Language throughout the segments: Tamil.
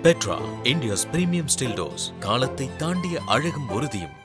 Petra, India's premium steel doors. காலத்தை தாண்டிய அழகும் உறுதியும்.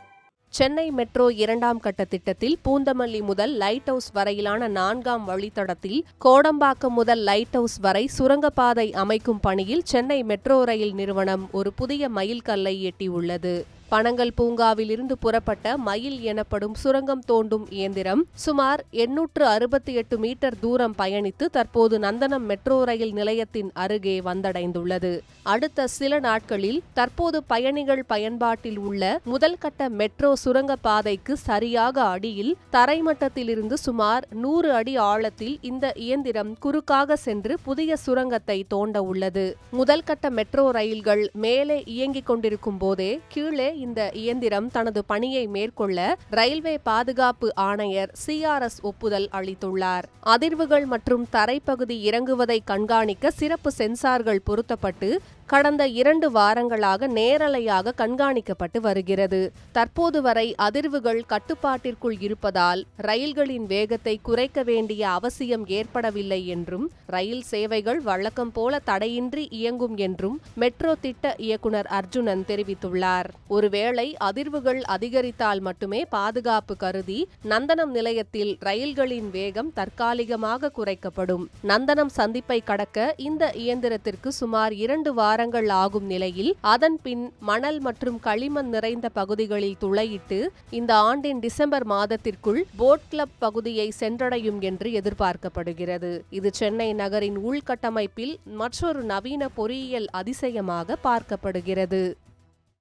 சென்னை மெட்ரோ 2ஆம் கட்ட திட்டத்தில் பூந்தமல்லி முதல் லைட் ஹவுஸ் வரையிலான 4ஆம் வழித்தடத்தில் கோடம்பாக்கம் முதல் லைட் ஹவுஸ் வரை சுரங்கப்பாதை அமைக்கும் பணியில் சென்னை மெட்ரோ ரயில் நிறுவனம் ஒரு புதிய மைல்கல்லை எட்டியுள்ளது. பனங்கல் பூங்காவிலிருந்து புறப்பட்ட மயில் எனப்படும் சுரங்கம் தோண்டும் இயந்திரம் சுமார் 868 மீட்டர் தூரம் பயணித்து தற்போது நந்தனம் மெட்ரோ ரயில் நிலையத்தின் அருகே வந்தடைந்துள்ளது. அடுத்த சில நாட்களில் தற்போது பயணிகள் பயன்பாட்டில் உள்ள முதல் கட்ட மெட்ரோ சுரங்கப்பாதைக்கு சரியாக அடியில் தரைமட்டத்திலிருந்து சுமார் 100 அடி ஆழத்தில் இந்த இயந்திரம் குறுக்காக சென்று புதிய சுரங்கத்தை தோண்ட உள்ளது. முதல் கட்ட மெட்ரோ ரயில்கள் மேலே இயங்கிக் கொண்டிருக்கும் போதே கீழே இந்த இயந்திரம் தனது பணியை மேற்கொள்ள ரயில்வே பாதுகாப்பு ஆணையர் CRS ஒப்புதல் அளித்துள்ளார். அதிர்வுகள் மற்றும் தரைப்பகுதி இறங்குவதை கண்காணிக்க சிறப்பு சென்சார்கள் பொருத்தப்பட்டு கடந்த 2 வாரங்களாக நேரலையாக கண்காணிக்கப்பட்டு வருகிறது. தற்போது வரை அதிர்வுகள் கட்டுப்பாட்டிற்குள் இருப்பதால் ரயில்களின் வேகத்தை குறைக்க வேண்டிய அவசியம் ஏற்படவில்லை என்றும் ரயில் சேவைகள் வழக்கம் போல தடையின்றி இயங்கும் என்றும் மெட்ரோ திட்ட இயக்குனர் அர்ஜுனன் தெரிவித்துள்ளார். ஒருவேளை அதிர்வுகள் அதிகரித்தால் மட்டுமே பாதுகாப்பு கருதி நந்தனம் நிலையத்தில் ரயில்களின் வேகம் தற்காலிகமாக குறைக்கப்படும். நந்தனம் சந்திப்பை கடக்க இந்த இயந்திரத்திற்கு சுமார் 2 வாரங்கள் ஆகும் நிலையில் அதன் பின் மணல் மற்றும் களிமண் நிறைந்த பகுதிகளில் துளையிட்டு இந்த ஆண்டின் டிசம்பர் மாதத்திற்குள் போட் கிளப் பகுதியை சென்றடையும் என்று எதிர்பார்க்கப்படுகிறது. இது சென்னை நகரின் உள்கட்டமைப்பில் மற்றொரு நவீன பொறியியல் அதிசயமாக பார்க்கப்படுகிறது.